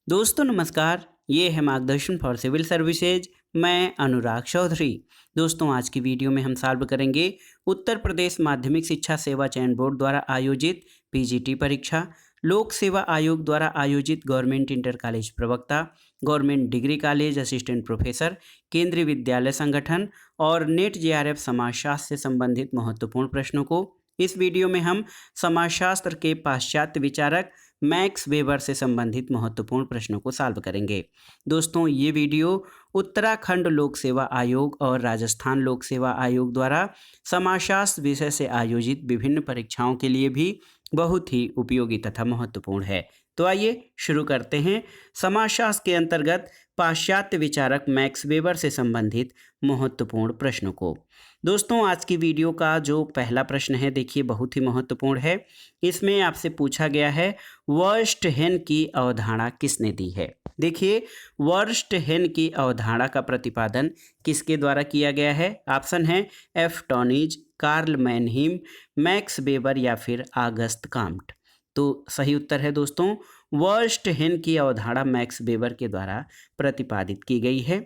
दोस्तों नमस्कार। ये है मार्गदर्शन फॉर सिविल सर्विसेज। मैं अनुराग चौधरी। दोस्तों आज की वीडियो में हम सॉल्व करेंगे उत्तर प्रदेश माध्यमिक शिक्षा सेवा चयन बोर्ड द्वारा आयोजित पीजीटी परीक्षा, लोक सेवा आयोग द्वारा आयोजित गवर्नमेंट इंटर कॉलेज प्रवक्ता, government degree college assistant professor, केंद्रीय विद्यालय संगठन और नेट जेआरएफ समाजशास्त्र से संबंधित महत्वपूर्ण प्रश्नों को इस वीडियो में हम समाजशास्त्र के पाश्चात्य विचारक मैक्स वेबर से संबंधित महत्वपूर्ण प्रश्नों को सॉल्व करेंगे। दोस्तों ये वीडियो उत्तराखंड लोक सेवा आयोग और राजस्थान लोक सेवा आयोग द्वारा समाजशास्त्र विषय से आयोजित विभिन्न परीक्षाओं के लिए भी बहुत ही उपयोगी तथा महत्वपूर्ण है। तो आइए शुरू करते हैं समाजशास्त्र के अंतर्गत पाश्चात्य विचारक मैक्स वेबर से संबंधित महत्वपूर्ण प्रश्नों को। दोस्तों आज की वीडियो का जो पहला प्रश्न है देखिए बहुत ही महत्वपूर्ण है। इसमें आपसे पूछा गया है वर्स्ट हेन की अवधारणा किसने दी है। देखिए वर्स्ट हेन की अवधारणा का प्रतिपादन किसके द्वारा किया गया है। ऑप्शन है एफ टॉनीज, कार्ल मैनहीम, मैक्स वेबर या फिर आगस्त काम्ट। तो सही उत्तर है दोस्तों वर्स्ट हेन की अवधारणा मैक्स वेबर के द्वारा प्रतिपादित की गई है।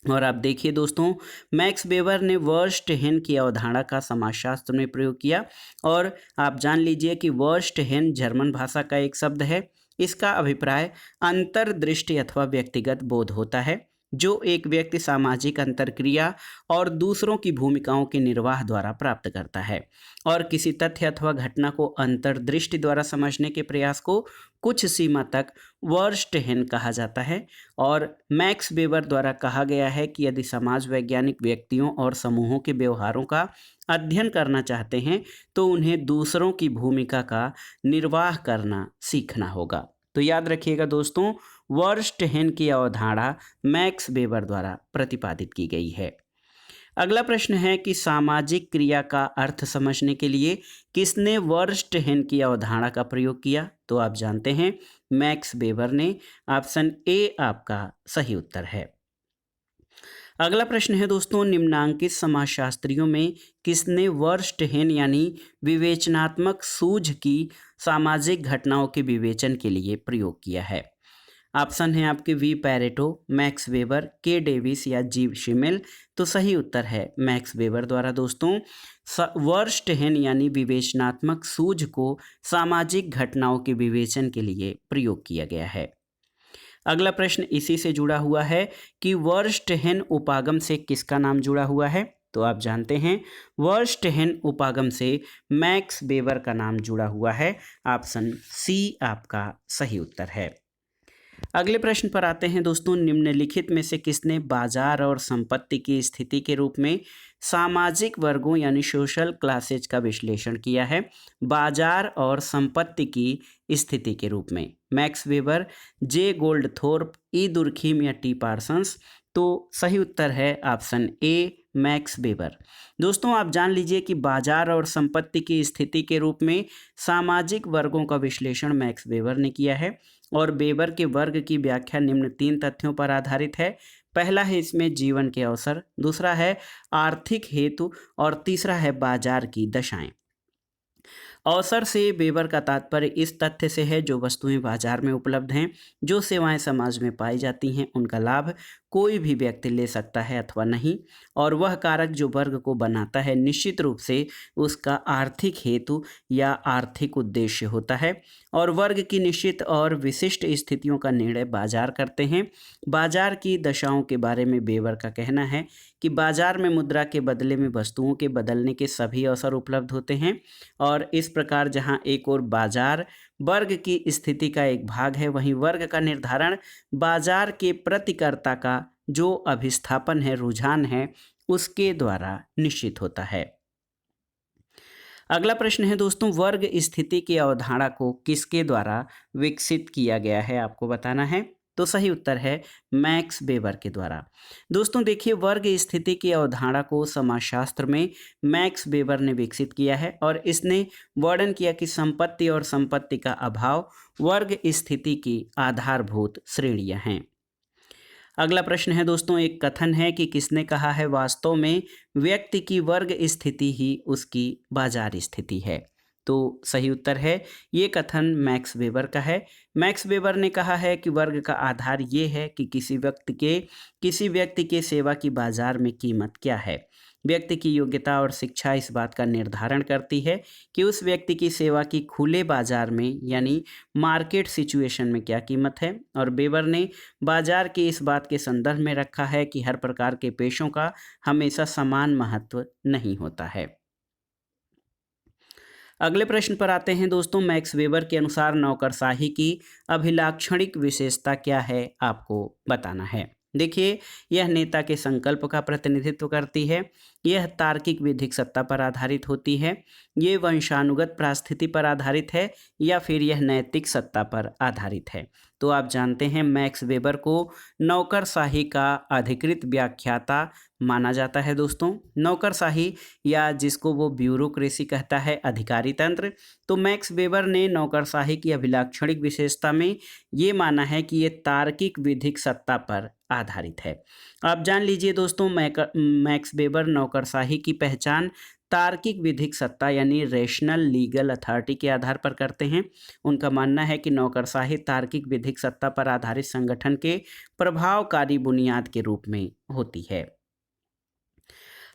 और आप देखिए दोस्तों मैक्स वेबर ने वर्स्ट हेन की अवधारणा का समाजशास्त्र में प्रयोग किया। और आप जान लीजिए कि वर्स्ट हेन जर्मन भाषा का एक शब्द है। इसका अभिप्राय अंतर्दृष्टि अथवा व्यक्तिगत बोध होता है जो एक व्यक्ति सामाजिक अंतरक्रिया और दूसरों की भूमिकाओं के निर्वाह द्वारा प्राप्त करता है और किसी तथ्य अथवा घटना को अंतर्दृष्टि द्वारा समझने के प्रयास को कुछ सीमा तक वर्स्ट हेन कहा जाता है। और मैक्स वेबर द्वारा कहा गया है कि यदि समाज वैज्ञानिक व्यक्तियों और समूहों के व्यवहारों का अध्ययन करना चाहते हैं तो उन्हें दूसरों की भूमिका का निर्वाह करना सीखना होगा। तो याद रखिएगा दोस्तों वर्स्ट हेन की अवधारणा मैक्स वेबर द्वारा प्रतिपादित की गई है। अगला प्रश्न है कि सामाजिक क्रिया का अर्थ समझने के लिए किसने वर्स्ट हेन की अवधारणा का प्रयोग किया। तो आप जानते हैं मैक्स वेबर ने। ऑप्शन ए आपका सही उत्तर है। अगला प्रश्न है दोस्तों निम्नांकित समाजशास्त्रियों में किसने वर्स्ट हेन यानी विवेचनात्मक सूझ की सामाजिक घटनाओं के विवेचन के लिए प्रयोग किया है। ऑप्शन है आपके वी पैरेटो, मैक्स वेबर, के डेविस या जी शिमेल। तो सही उत्तर है मैक्स वेबर द्वारा दोस्तों वर्स्ट हेन यानी विवेचनात्मक सूझ को सामाजिक घटनाओं के विवेचन के लिए प्रयोग किया गया है। अगला प्रश्न इसी से जुड़ा हुआ है कि वर्स्ट हेन उपागम से किसका नाम जुड़ा हुआ है। तो आप जानते हैं वर्स्ट हेन उपागम से मैक्स वेबर का नाम जुड़ा हुआ है। ऑप्शन सी आपका सही उत्तर है। अगले प्रश्न पर आते हैं दोस्तों निम्नलिखित में से किसने बाजार और संपत्ति की स्थिति के रूप में सामाजिक वर्गों यानी सोशल क्लासेज का विश्लेषण किया है। बाजार और संपत्ति की स्थिति के रूप में मैक्स वेबर, जे गोल्डथोर्प, ई दुर्खीम या टी पार्सन्स। तो सही उत्तर है ऑप्शन ए मैक्स वेबर। दोस्तों आप जान लीजिए कि बाजार और संपत्ति की स्थिति के रूप में सामाजिक वर्गों का विश्लेषण मैक्स वेबर ने किया है। और वेबर के वर्ग की व्याख्या निम्न 3 तथ्यों पर आधारित है। पहला है इसमें जीवन के अवसर, दूसरा है आर्थिक हेतु और तीसरा है बाजार की दशाएं। अवसर से वेबर का तात्पर्य इस तथ्य से है जो वस्तुएं बाजार में उपलब्ध हैं, जो सेवाएं समाज में पाई जाती हैं उनका लाभ कोई भी व्यक्ति ले सकता है अथवा नहीं। और वह कारक जो वर्ग को बनाता है निश्चित रूप से उसका आर्थिक हेतु या आर्थिक उद्देश्य होता है। और वर्ग की निश्चित और विशिष्ट स्थितियों का निर्णय बाजार करते हैं। बाजार की दशाओं के बारे में वेबर का कहना है कि बाजार में मुद्रा के बदले में वस्तुओं के बदलने के सभी अवसर उपलब्ध होते हैं। और इस प्रकार जहां एक और बाजार वर्ग की स्थिति का एक भाग है वहीं वर्ग का निर्धारण बाजार के प्रतिकर्ता का जो अभिस्थापन है, रुझान है, उसके द्वारा निश्चित होता है। अगला प्रश्न है दोस्तों वर्ग स्थिति की अवधारणा को किसके द्वारा विकसित किया गया है, आपको बताना है। तो सही उत्तर है मैक्स वेबर के द्वारा। दोस्तों देखिए वर्ग स्थिति की अवधारणा को समाजशास्त्र में मैक्स वेबर ने विकसित किया है और इसने वर्णन किया कि संपत्ति और संपत्ति का अभाव वर्ग स्थिति की आधारभूत श्रेणियां हैं। अगला प्रश्न है दोस्तों एक कथन है कि किसने कहा है वास्तव में व्यक्ति की वर्ग स्थिति ही उसकी बाजार स्थिति है। तो सही उत्तर है ये कथन मैक्स वेबर का है। मैक्स वेबर ने कहा है कि वर्ग का आधार ये है कि किसी व्यक्ति के सेवा की बाजार में कीमत क्या है। व्यक्ति की योग्यता और शिक्षा इस बात का निर्धारण करती है कि उस व्यक्ति की सेवा की खुले बाजार में यानी मार्केट सिचुएशन में क्या कीमत है। और वेबर ने बाजार की इस बात के संदर्भ में रखा है कि हर प्रकार के पेशों का हमेशा समान महत्व नहीं होता है। अगले प्रश्न पर आते हैं दोस्तों। मैक्स वेबर के अनुसार नौकरशाही की अभिलाक्षणिक विशेषता क्या है, आपको बताना है। देखिए, यह नेता के संकल्प का प्रतिनिधित्व करती है, यह तार्किक विधिक सत्ता पर आधारित होती है, ये वंशानुगत परिस्थिति पर आधारित है, या फिर यह नैतिक सत्ता पर आधारित है। तो आप जानते हैं मैक्स वेबर को नौकरशाही का अधिकृत व्याख्याता माना जाता है दोस्तों। नौकरशाही या जिसको वो ब्यूरोक्रेसी कहता है, अधिकारी तंत्र। तो मैक्स वेबर ने नौकरशाही की अभिलाक्षणिक विशेषता में ये माना है कि ये तार्किक विधिक सत्ता पर आधारित है। आप जान लीजिए दोस्तों, मैक्स वेबर नौकरशाही की पहचान तार्किक विधिक सत्ता यानी रेशनल लीगल अथॉरिटी के आधार पर करते हैं। उनका मानना है कि नौकरशाही तार्किक विधिक सत्ता पर आधारित संगठन के प्रभावकारी बुनियाद के रूप में होती है।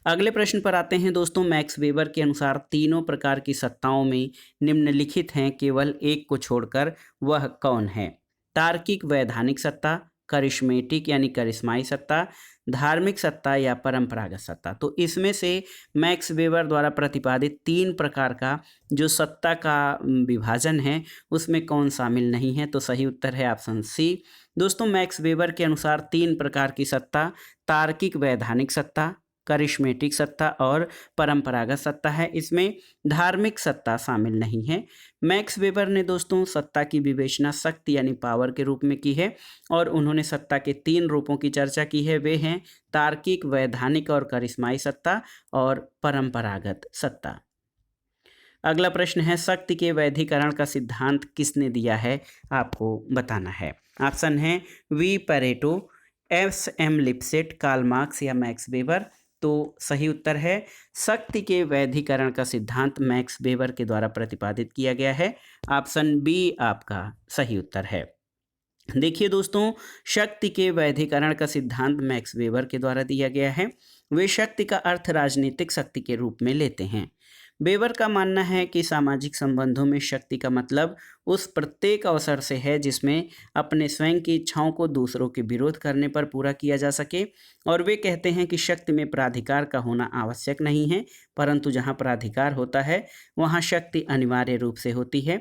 अगले प्रश्न पर आते हैं दोस्तों। मैक्स वेबर के अनुसार तीनों प्रकार की सत्ताओं में निम्नलिखित हैं, केवल एक को छोड़कर, वह कौन है? तार्किक वैधानिक सत्ता, करिश्मेटिक यानी करिश्माई सत्ता, धार्मिक सत्ता या परंपरागत सत्ता। तो इसमें से मैक्स वेबर द्वारा प्रतिपादित तीन प्रकार का जो सत्ता का विभाजन है उसमें कौन शामिल नहीं है? तो सही उत्तर है ऑप्शन सी। दोस्तों, मैक्स वेबर के अनुसार तीन प्रकार की सत्ता तार्किक वैधानिक सत्ता, करिश्मेटिक सत्ता और परंपरागत सत्ता है। इसमें धार्मिक सत्ता शामिल नहीं है। मैक्स वेबर ने दोस्तों सत्ता की विवेचना शक्ति यानी पावर के रूप में की है और उन्होंने सत्ता के तीन रूपों की चर्चा की है। वे हैं तार्किक, वैधानिक और करिश्माई सत्ता और परंपरागत सत्ता। अगला प्रश्न है, शक्ति के वैधिकरण का सिद्धांत किसने दिया है? आपको बताना है। ऑप्शन है V Pareto, S M Lipset, Karl Marx या मैक्स वेबर। तो सही उत्तर है शक्ति के वैधिकरण का सिद्धांत मैक्स वेबर के द्वारा प्रतिपादित किया गया है। ऑप्शन बी आपका सही उत्तर है। देखिए दोस्तों, शक्ति के वैधिकरण का सिद्धांत मैक्स वेबर के द्वारा दिया गया है। वे शक्ति का अर्थ राजनीतिक शक्ति के रूप में लेते हैं। वेबर का मानना है कि सामाजिक संबंधों में शक्ति का मतलब उस प्रत्येक अवसर से है जिसमें अपने स्वयं की इच्छाओं को दूसरों के विरोध करने पर पूरा किया जा सके। और वे कहते हैं कि शक्ति में प्राधिकार का होना आवश्यक नहीं है, परंतु जहाँ प्राधिकार होता है वहाँ शक्ति अनिवार्य रूप से होती है।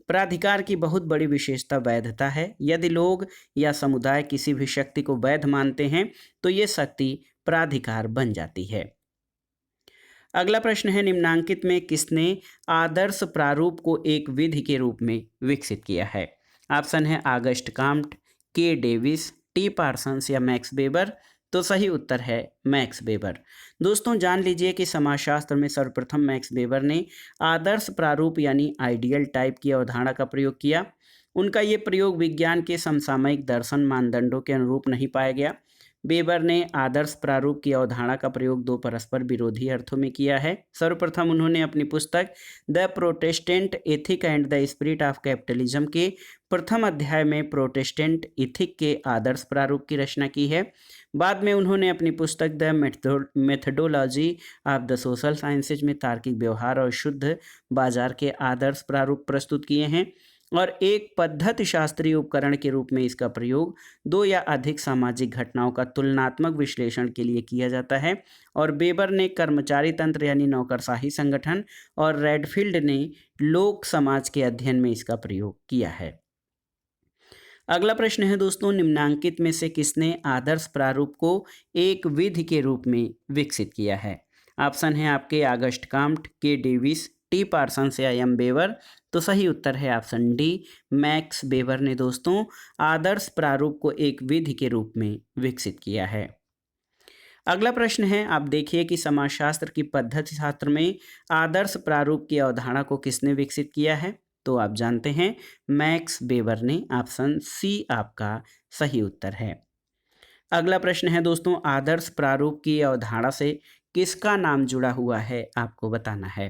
प्राधिकार की बहुत बड़ी विशेषता वैधता है। यदि लोग या समुदाय किसी भी शक्ति को वैध मानते हैं तो ये शक्ति प्राधिकार बन जाती है। अगला प्रश्न है, निम्नांकित में किसने आदर्श प्रारूप को एक विधि के रूप में विकसित किया है? ऑप्शन है ऑगस्ट कॉम्ट, के डेविस, टी पार्सन्स या मैक्स वेबर। तो सही उत्तर है मैक्स वेबर। दोस्तों, जान लीजिए कि समाजशास्त्र में सर्वप्रथम मैक्स वेबर ने आदर्श प्रारूप यानी आइडियल टाइप की अवधारणा का प्रयोग किया। उनका ये प्रयोग विज्ञान के समसामयिक दर्शन मानदंडों के अनुरूप नहीं पाया गया। वेबर ने आदर्श प्रारूप की अवधारणा का प्रयोग दो परस्पर विरोधी अर्थों में किया है। सर्वप्रथम उन्होंने अपनी पुस्तक the Protestant ethic and the spirit of capitalism के प्रथम अध्याय में प्रोटेस्टेंट एथिक के आदर्श प्रारूप की रचना की है। बाद में उन्होंने अपनी पुस्तक the methodology of the social sciences में तार्किक व्यवहार और शुद्ध बाजार के आदर्श प्रारूप प्रस्तुत किए हैं। और एक पद्धति शास्त्रीय उपकरण के रूप में इसका प्रयोग दो या अधिक सामाजिक घटनाओं का तुलनात्मक विश्लेषण के लिए किया जाता है। और वेबर ने कर्मचारी तंत्र यानी नौकरशाही संगठन और रेडफील्ड ने लोक समाज के अध्ययन में इसका प्रयोग किया है। अगला प्रश्न है दोस्तों, निम्नांकित में से किसने आदर्श प्रारूप को एक विधि के रूप में विकसित किया है? ऑप्शन है आपके ऑगस्ट कॉम्ट, के डेविस, टी पार्सन्स या एम वेबर। तो सही उत्तर है ऑप्शन डी, मैक्स वेबर ने दोस्तों आदर्श प्रारूप को एक विधि के रूप में विकसित किया है। अगला प्रश्न है, आप देखिए कि समाजशास्त्र की पद्धति शास्त्र में आदर्श प्रारूप की अवधारणा को किसने विकसित किया है? तो आप जानते हैं मैक्स वेबर ने। ऑप्शन सी आपका सही उत्तर है। अगला प्रश्न है दोस्तों, आदर्श प्रारूप की अवधारणा से किसका नाम जुड़ा हुआ है आपको बताना है।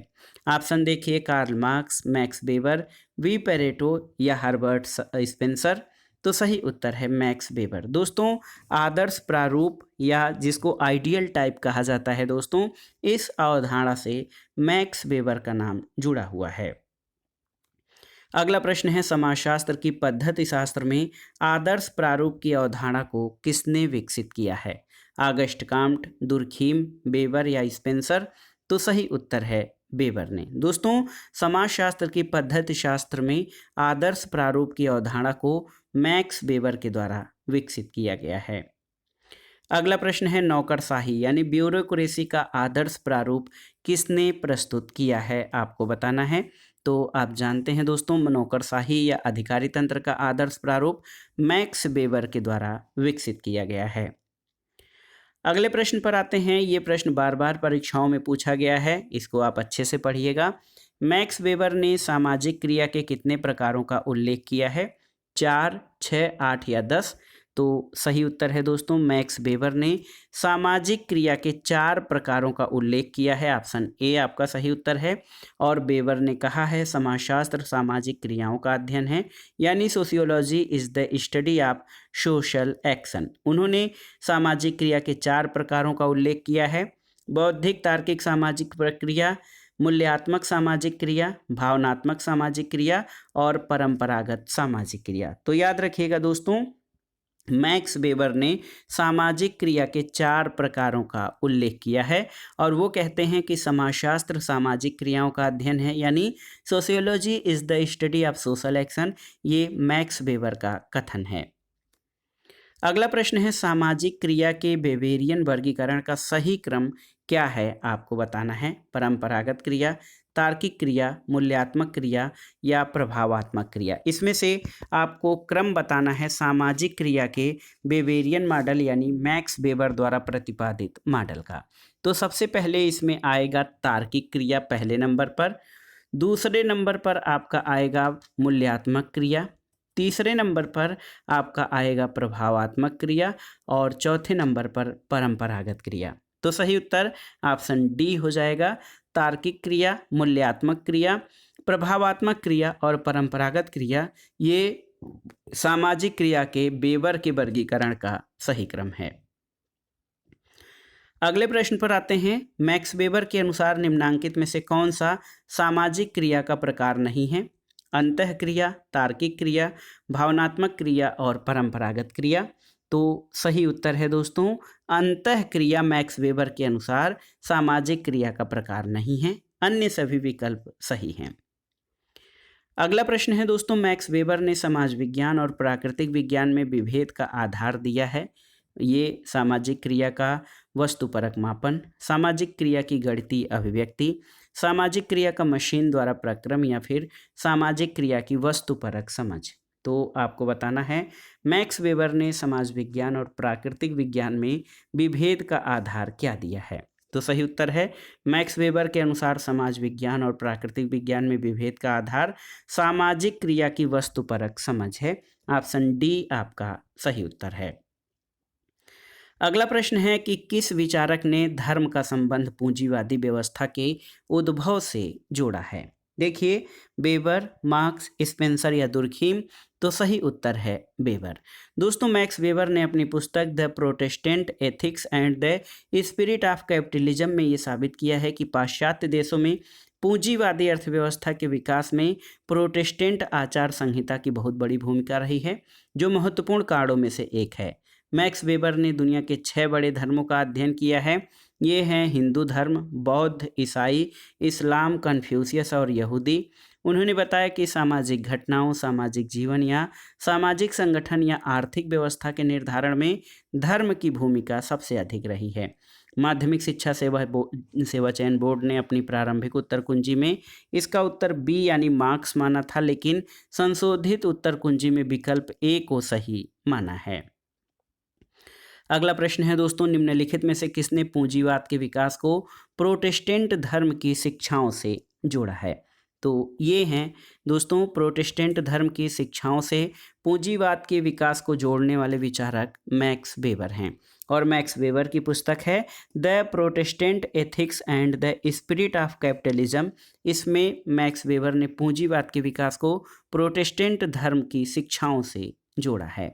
ऑप्शन देखिए, Karl Marx, Max Weber, V Pareto या हर्बर्ट स्पेंसर। तो सही उत्तर है मैक्स वेबर। दोस्तों, आदर्श प्रारूप या जिसको आइडियल टाइप कहा जाता है दोस्तों, इस अवधारणा से मैक्स वेबर का नाम जुड़ा हुआ है। अगला प्रश्न है, समाजशास्त्र की पद्धति शास्त्र में आदर्श प्रारूप की अवधारणा को किसने विकसित किया है? ऑगस्ट काम्ट, दुर्खीम, वेबर या स्पेंसर। तो सही उत्तर है वेबर ने। दोस्तों, समाजशास्त्र की पद्धति शास्त्र में आदर्श प्रारूप की अवधारणा को मैक्स वेबर के द्वारा विकसित किया गया है। अगला प्रश्न है, नौकरशाही यानी ब्यूरोक्रेसी का आदर्श प्रारूप किसने प्रस्तुत किया है आपको बताना है। तो आप जानते हैं दोस्तों, नौकरशाही या अधिकारी तंत्र का आदर्श प्रारूप मैक्स वेबर के द्वारा विकसित किया गया है। अगले प्रश्न पर आते हैं। ये प्रश्न बार बार परीक्षाओं में पूछा गया है, इसको आप अच्छे से पढ़िएगा। मैक्स वेबर ने सामाजिक क्रिया के कितने प्रकारों का उल्लेख किया है? 4, 6, 8 या 10। तो सही उत्तर है दोस्तों, मैक्स वेबर ने सामाजिक क्रिया के 4 प्रकारों का उल्लेख किया है। ऑप्शन ए आपका सही उत्तर है। और वेबर ने कहा है, समाजशास्त्र सामाजिक क्रियाओं का अध्ययन है, यानी sociology is the study of social action. उन्होंने सामाजिक क्रिया के 4 प्रकारों का उल्लेख किया है: बौद्धिक तार्किक सामाजिक प्रक्रिया, मूल्यात्मक सामाजिक क्रिया, भावनात्मक सामाजिक क्रिया और परंपरागत सामाजिक क्रिया। तो याद रखिएगा दोस्तों, मैक्स वेबर ने सामाजिक क्रिया के 4 प्रकारों का उल्लेख किया है और वो कहते हैं कि समाजशास्त्र सामाजिक क्रियाओं का अध्ययन है, यानी sociology is the study of social action. ये मैक्स वेबर का कथन है। अगला प्रश्न है, सामाजिक क्रिया के वेबेरियन वर्गीकरण का सही क्रम क्या है आपको बताना है। परंपरागत क्रिया, तार्किक क्रिया, मूल्यात्मक क्रिया या प्रभावात्मक क्रिया। इसमें से आपको क्रम बताना है सामाजिक क्रिया के वेबेरियन मॉडल यानी मैक्स वेबर द्वारा प्रतिपादित मॉडल का। तो सबसे पहले इसमें आएगा तार्किक क्रिया पहले नंबर पर, दूसरे नंबर पर आपका आएगा मूल्यात्मक क्रिया, तीसरे नंबर पर आपका आएगा प्रभावात्मक क्रिया और चौथे नंबर पर परंपरागत क्रिया। तो सही उत्तर ऑप्शन डी हो जाएगा। तार्किक क्रिया, मूल्यात्मक क्रिया, प्रभावात्मक क्रिया और परंपरागत क्रिया, ये सामाजिक क्रिया के वेबर के वर्गीकरण का सही क्रम है। अगले प्रश्न पर आते हैं। मैक्स वेबर के अनुसार निम्नांकित में से कौन सा सामाजिक क्रिया का प्रकार नहीं है? अंतः क्रिया, तार्किक क्रिया, भावनात्मक क्रिया और परंपरागत क्रिया। तो सही उत्तर है दोस्तों, अंतः क्रिया मैक्स वेबर के अनुसार सामाजिक क्रिया का प्रकार नहीं है, अन्य सभी विकल्प सही हैं। अगला प्रश्न है दोस्तों, मैक्स वेबर ने समाज विज्ञान और प्राकृतिक विज्ञान में विभेद का आधार दिया है। ये सामाजिक क्रिया का वस्तुपरक मापन, सामाजिक क्रिया की गणितीय अभिव्यक्ति, सामाजिक क्रिया का मशीन द्वारा प्रक्रम या फिर सामाजिक क्रिया की वस्तुपरक समझ। तो आपको बताना है, मैक्स वेबर ने समाज विज्ञान और प्राकृतिक विज्ञान में विभेद का आधार क्या दिया है। तो सही उत्तर है, मैक्स वेबर के अनुसार समाज विज्ञान और प्राकृतिक विज्ञान में विभेद का आधार सामाजिक क्रिया की वस्तुपरक समझ है। ऑप्शन डी आपका सही उत्तर है। अगला प्रश्न है कि किस विचारक ने धर्म का संबंध पूंजीवादी व्यवस्था के उद्भव से जोड़ा है। देखिए, वेबर, मार्क्स, स्पेंसर या दुर्खीम। तो सही उत्तर है वेबर। दोस्तों, मैक्स वेबर ने अपनी पुस्तक the Protestant ethics and the spirit of capitalism में ये साबित किया है कि पाश्चात्य देशों में पूंजीवादी अर्थव्यवस्था के विकास में प्रोटेस्टेंट आचार संहिता की बहुत बड़ी भूमिका रही है, जो महत्वपूर्ण कारणों में से एक है। मैक्स वेबर ने दुनिया के 6 बड़े धर्मों का अध्ययन किया है। ये हैं हिंदू धर्म, बौद्ध, ईसाई, इस्लाम, कन्फ्यूशियस और यहूदी। उन्होंने बताया कि सामाजिक घटनाओं, सामाजिक जीवन या सामाजिक संगठन या आर्थिक व्यवस्था के निर्धारण में धर्म की भूमिका सबसे अधिक रही है। माध्यमिक शिक्षा सेवा चयन बोर्ड ने अपनी प्रारंभिक उत्तर कुंजी में इसका उत्तर बी यानी मार्क्स माना था, लेकिन संशोधित उत्तर कुंजी में विकल्प ए को सही माना है। अगला प्रश्न है दोस्तों, निम्नलिखित में से किसने पूंजीवाद के विकास को प्रोटेस्टेंट धर्म की शिक्षाओं से जोड़ा है। तो ये हैं दोस्तों प्रोटेस्टेंट धर्म की शिक्षाओं से पूंजीवाद के विकास को जोड़ने वाले विचारक मैक्स वेबर हैं। और मैक्स वेबर की पुस्तक है the Protestant ethics and the spirit of capitalism. इसमें मैक्स वेबर ने पूंजीवाद के विकास को प्रोटेस्टेंट धर्म की शिक्षाओं से जोड़ा है।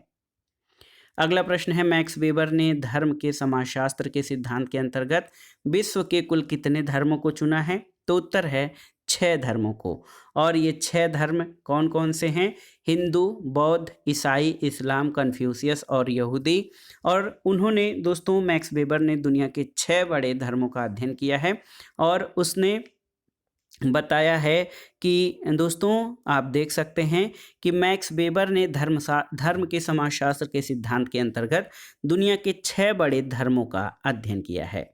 अगला प्रश्न है, मैक्स वेबर ने धर्म के समाजशास्त्र के सिद्धांत के अंतर्गत विश्व के कुल कितने धर्मों को चुना है? तो उत्तर है 6 धर्मों को। और ये 6 धर्म कौन कौन से हैं? हिंदू, बौद्ध, ईसाई, इस्लाम, कन्फ्यूशियस और यहूदी। और उन्होंने दोस्तों मैक्स वेबर ने दुनिया के 6 बड़े धर्मों का अध्ययन किया है और उसने बताया है कि दोस्तों आप देख सकते हैं कि मैक्स वेबर ने धर्म के समाजशास्त्र के सिद्धांत के अंतर्गत दुनिया के 6 बड़े धर्मों का अध्ययन किया है।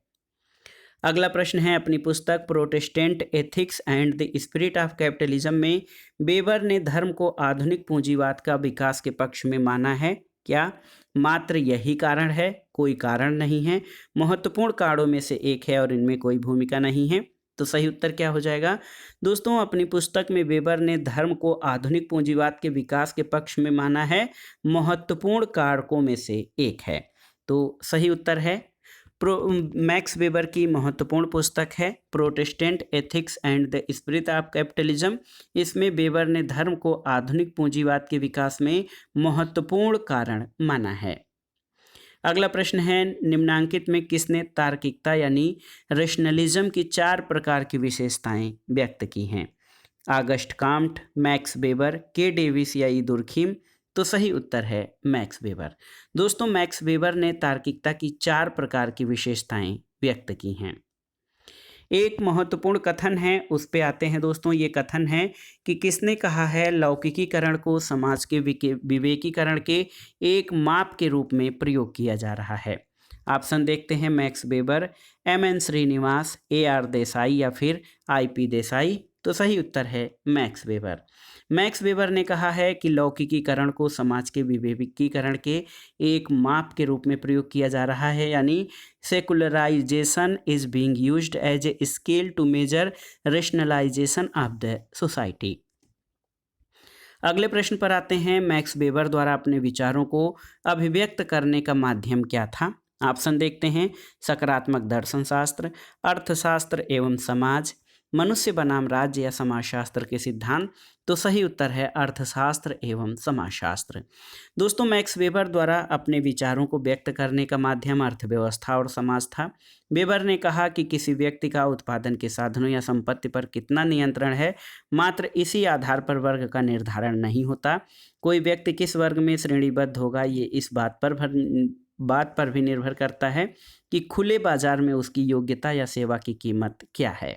अगला प्रश्न है, अपनी पुस्तक Protestant ethics and the spirit of capitalism में वेबर ने धर्म को आधुनिक पूंजीवाद का विकास के पक्ष में माना है क्या? मात्र यही कारण है? कोई कारण नहीं है। महत्वपूर्ण कारणों में से एक है और इनमें कोई भूमिका नहीं है। तो सही उत्तर क्या हो जाएगा? दोस्तों अपनी पुस्तक में वेबर ने धर्म को आधुनिक पूंजीवाद के विकास के पक्ष में माना है, महत्वपूर्ण कारकों में से एक है। तो सही उत्तर है मैक्स वेबर की महत्वपूर्ण पुस्तक है Protestant ethics and the spirit of capitalism. इसमें वेबर ने धर्म को आधुनिक पूंजीवाद के विकास में महत्वपूर्ण कारण माना है। अगला प्रश्न है, निम्नांकित में किसने तार्किकता यानी रेशनलिज्म की 4 प्रकार की विशेषताएं व्यक्त की हैं? ऑगस्ट काम्ट, मैक्स वेबर, के डेविस या ई दुर्खिम। तो सही उत्तर है मैक्स वेबर। दोस्तों मैक्स वेबर ने तार्किकता की 4 प्रकार की विशेषताएं व्यक्त की हैं। एक महत्वपूर्ण कथन है, उस पे आते हैं दोस्तों। ये कथन है कि किसने कहा है लौकिकीकरण को समाज के विवेकीकरण के एक माप के रूप में प्रयोग किया जा रहा है? ऑप्शन देखते हैं, Max Weber, M N. Srinivas, A R. Desai या फिर आई.पी. देसाई। तो सही उत्तर है मैक्स वेबर। मैक्स वेबर ने कहा है कि लौकिकीकरण को समाज के विवेकीकरण के एक माप के रूप में प्रयोग किया जा रहा है, यानी secularisation is being used as a scale to measure rationalisation of the society. अगले प्रश्न पर आते हैं, मैक्स वेबर द्वारा अपने विचारों को अभिव्यक्त करने का माध्यम क्या था? ऑप्शन देखते हैं, सकारात्मक दर्शन शास्त्र, अर्थशास्त्र एवं समाज, मनुष्य बनाम राज्य या समाजशास्त्र के सिद्धांत। तो सही उत्तर है अर्थशास्त्र एवं समाजशास्त्र। दोस्तों मैक्स वेबर द्वारा अपने विचारों को व्यक्त करने का माध्यम अर्थव्यवस्था और समाज था। वेबर ने कहा कि किसी व्यक्ति का उत्पादन के साधनों या संपत्ति पर कितना नियंत्रण है, मात्र इसी आधार पर वर्ग का निर्धारण नहीं होता। कोई व्यक्ति किस वर्ग में श्रेणीबद्ध होगा, ये इस बात पर भी निर्भर करता है कि खुले बाजार में उसकी योग्यता या सेवा की कीमत क्या है।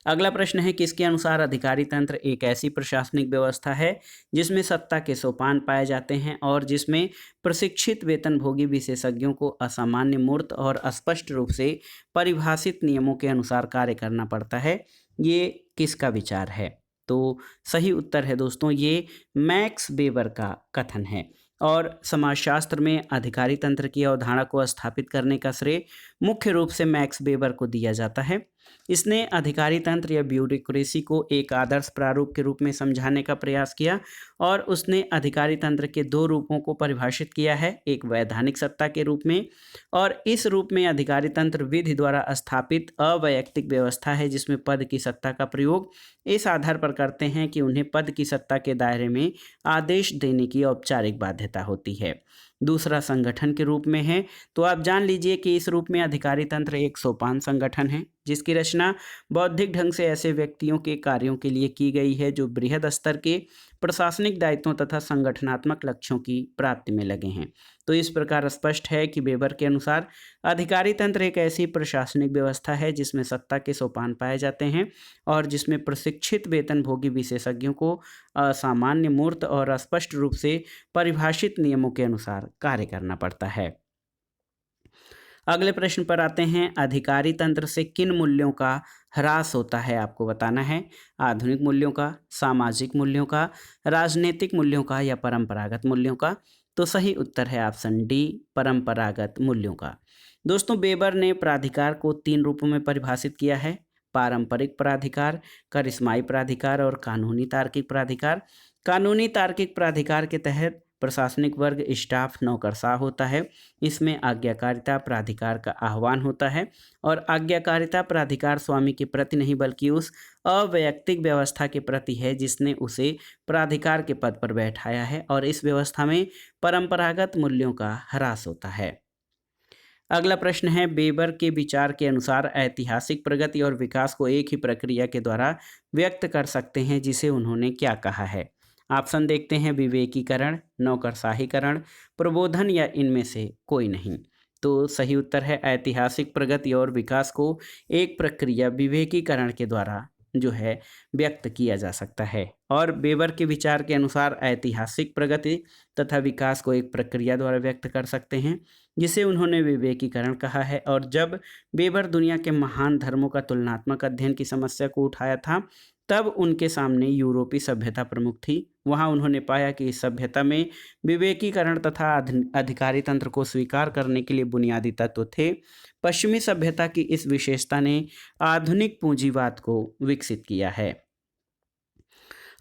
अगला प्रश्न है, किसके अनुसार अधिकारी तंत्र एक ऐसी प्रशासनिक व्यवस्था है जिसमें सत्ता के सोपान पाए जाते हैं और जिसमें प्रशिक्षित वेतनभोगी विशेषज्ञों को असामान्य मूर्त और स्पष्ट रूप से परिभाषित नियमों के अनुसार कार्य करना पड़ता है? ये किसका विचार है? तो सही उत्तर है दोस्तों ये मैक्स वेबर का कथन है। और समाजशास्त्र में अधिकारी तंत्र की अवधारणा को स्थापित करने का श्रेय मुख्य रूप से मैक्स वेबर को दिया जाता है। इसने अधिकारी तंत्र या ब्यूरोक्रेसी को एक आदर्श प्रारूप के रूप में समझाने का प्रयास किया और उसने अधिकारी तंत्र के 2 रूपों को परिभाषित किया है, एक वैधानिक सत्ता के रूप में, और इस रूप में अधिकारी तंत्र विधि द्वारा स्थापित अवैयक्तिक व्यवस्था है जिसमें पद की सत्ता का प्रयोग इस आधार पर करते हैं कि उन्हें पद की सत्ता के दायरे में आदेश देने की औपचारिक बाध्यता होती है। दूसरा संगठन के रूप में है। तो आप जान लीजिए कि इस रूप में अधिकारी तंत्र एक सोपान संगठन है जिसकी रचना बौद्धिक ढंग से ऐसे व्यक्तियों के कार्यों के लिए की गई है जो बृहद स्तर के प्रशासनिक दायित्वों तथा संगठनात्मक लक्ष्यों की प्राप्ति में लगे हैं। तो इस प्रकार स्पष्ट है कि वेबर के अनुसार अधिकारी तंत्र एक ऐसी प्रशासनिक व्यवस्था है जिसमें सत्ता के सोपान पाए जाते हैं और जिसमें प्रशिक्षित वेतनभोगी विशेषज्ञों को असामान्य मूर्त और स्पष्ट रूप से परिभाषित नियमों के अनुसार कार्य करना पड़ता है। अगले प्रश्न पर आते हैं, अधिकारी तंत्र से किन मूल्यों का ह्रास होता है आपको बताना है? आधुनिक मूल्यों का, सामाजिक मूल्यों का, राजनीतिक मूल्यों का या परंपरागत मूल्यों का? तो सही उत्तर है ऑप्शन डी, परंपरागत मूल्यों का। दोस्तों वेबर ने प्राधिकार को 3 रूपों में परिभाषित किया है, पारंपरिक प्राधिकार, करिश्माई प्राधिकार और कानूनी तार्किक प्राधिकार। कानूनी तार्किक प्राधिकार के तहत प्रशासनिक वर्ग स्टाफ नौकरशाह होता है। इसमें आज्ञाकारिता प्राधिकार का आह्वान होता है और आज्ञाकारिता प्राधिकार स्वामी के प्रति नहीं बल्कि उस अवैयक्तिक व्यवस्था के प्रति है जिसने उसे प्राधिकार के पद पर बैठाया है और इस व्यवस्था में परंपरागत मूल्यों का ह्रास होता है। अगला प्रश्न है, वेबर के विचार के अनुसार ऐतिहासिक प्रगति और विकास को एक ही प्रक्रिया के द्वारा व्यक्त कर सकते हैं, जिसे उन्होंने क्या कहा है? ऑप्शन देखते हैं, विवेकीकरण, नौकरशाहीकरण, प्रबोधन या इनमें से कोई नहीं। तो सही उत्तर है ऐतिहासिक प्रगति और विकास को एक प्रक्रिया विवेकीकरण के द्वारा जो है व्यक्त किया जा सकता है। और वेबर के विचार के अनुसार ऐतिहासिक प्रगति तथा विकास को एक प्रक्रिया द्वारा व्यक्त कर सकते हैं, जिसे उन्होंने विवेकीकरण कहा है। और जब वेबर दुनिया के महान धर्मों का तुलनात्मक अध्ययन की समस्या को उठाया था, तब उनके सामने यूरोपीय सभ्यता प्रमुख थी। वहाँ उन्होंने पाया कि इस सभ्यता में विवेकीकरण तथा अधिकारी तंत्र को स्वीकार करने के लिए बुनियादी तत्व थे। पश्चिमी सभ्यता की इस विशेषता ने आधुनिक पूंजीवाद को विकसित किया है।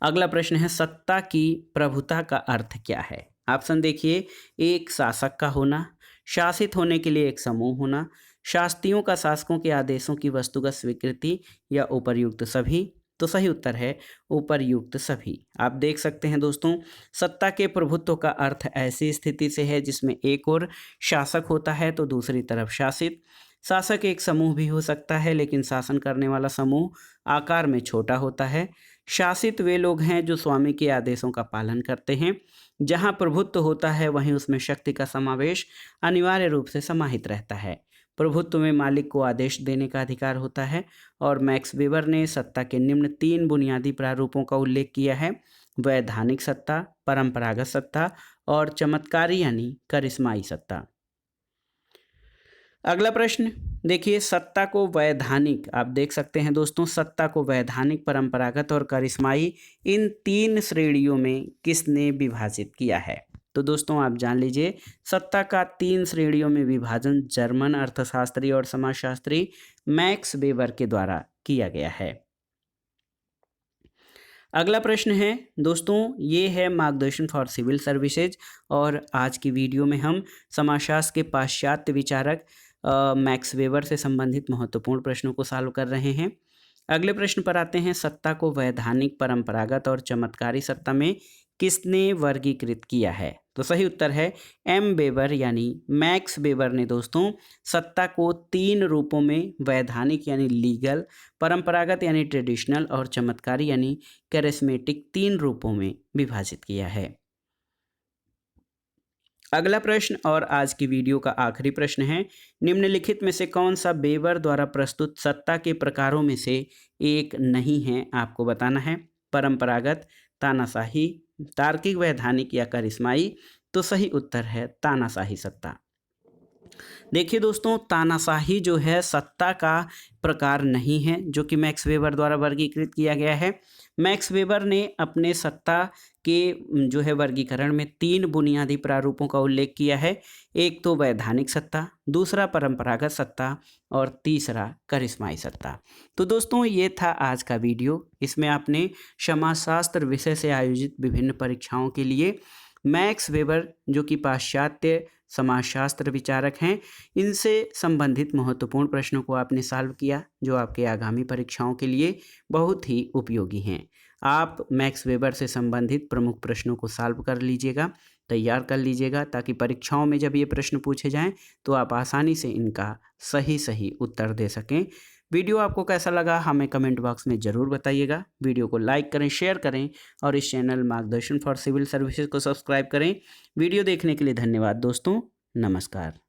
अगला प्रश्न है, सत्ता की प्रभुता का अर्थ क्या है? ऑप्शन देखिए, एक शासक का होना, शासित होने के लिए एक समूह होना, शास्त्रियों का शासकों के आदेशों की वस्तुगत स्वीकृति या उपर्युक्त सभी। तो सही उत्तर है उपर्युक्त सभी। आप देख सकते हैं दोस्तों, सत्ता के प्रभुत्व का अर्थ ऐसी स्थिति से है जिसमें एक ओर शासक होता है तो दूसरी तरफ शासित। शासक एक समूह भी हो सकता है, लेकिन शासन करने वाला समूह आकार में छोटा होता है। शासित वे लोग हैं जो स्वामी के आदेशों का पालन करते हैं। जहाँ प्रभुत्व होता है वहीं उसमें शक्ति का समावेश अनिवार्य रूप से समाहित रहता है। प्रभुत्व में मालिक को आदेश देने का अधिकार होता है। और मैक्स वेबर ने सत्ता के निम्न 3 बुनियादी प्रारूपों का उल्लेख किया है: वैधानिक सत्ता, परंपरागत सत्ता और चमत्कारी यानी करिश्माई सत्ता। अगला प्रश्न देखिए, सत्ता को वैधानिक, आप देख सकते हैं दोस्तों, सत्ता को वैधानिक, परंपरागत और करिश्माई इन 3 श्रेणियों में किसने विभाजित किया है? तो दोस्तों आप जान लीजिए, सत्ता का 3 श्रेणियों में विभाजन जर्मन अर्थशास्त्री और समाजशास्त्री मैक्स वेबर के द्वारा किया गया है। अगला प्रश्न है दोस्तों, ये है मार्गदर्शन फॉर सिविल सर्विसेज और आज की वीडियो में हम समाजशास्त्र के पाश्चात्य विचारक मैक्स वेबर से संबंधित महत्वपूर्ण प्रश्नों को सॉल्व कर रहे हैं। अगले प्रश्न पर आते हैं, सत्ता को वैधानिक, परंपरागत और चमत्कारी सत्ता में किसने वर्गीकृत किया है? तो सही उत्तर है एम वेबर यानी मैक्स वेबर ने दोस्तों सत्ता को 3 रूपों में, वैधानिक यानी लीगल, परंपरागत यानी ट्रेडिशनल और चमत्कारी यानी कैरिस्मेटिक 3 रूपों में विभाजित किया है। अगला प्रश्न और आज की वीडियो का आखिरी प्रश्न है, निम्नलिखित में से कौन सा वेबर द्वारा प्रस्तुत सत्ता के प्रकारों में से एक नहीं है? आपको बताना है। परंपरागत, तानाशाही, तार्किक वैधानिक या करिश्माई। तो सही उत्तर है तानाशाही सत्ता। देखिए दोस्तों, तानाशाही जो है सत्ता का प्रकार नहीं है जो कि मैक्स वेबर द्वारा वर्गीकृत किया गया है। मैक्स वेबर ने अपने सत्ता के जो है वर्गीकरण में 3 बुनियादी प्रारूपों का उल्लेख किया है। एक तो वैधानिक सत्ता, दूसरा परंपरागत सत्ता और तीसरा करिश्माई सत्ता। तो दोस्तों ये था आज का वीडियो। इसमें आपने समाजशास्त्र विषय से आयोजित विभिन्न परीक्षाओं के लिए मैक्स वेबर जो कि पाश्चात्य समाजशास्त्र विचारक हैं, इनसे संबंधित महत्वपूर्ण प्रश्नों को आपने सॉल्व किया, जो आपके आगामी परीक्षाओं के लिए बहुत ही उपयोगी हैं। आप मैक्स वेबर से संबंधित प्रमुख प्रश्नों को सॉल्व कर लीजिएगा, तैयार कर लीजिएगा, ताकि परीक्षाओं में जब ये प्रश्न पूछे जाएं तो आप आसानी से इनका सही उत्तर दे सकें। वीडियो आपको कैसा लगा हमें कमेंट बॉक्स में ज़रूर बताइएगा। वीडियो को लाइक करें, शेयर करें और इस चैनल मार्गदर्शन फॉर सिविल सर्विसेज को सब्सक्राइब करें। वीडियो देखने के लिए धन्यवाद दोस्तों, नमस्कार।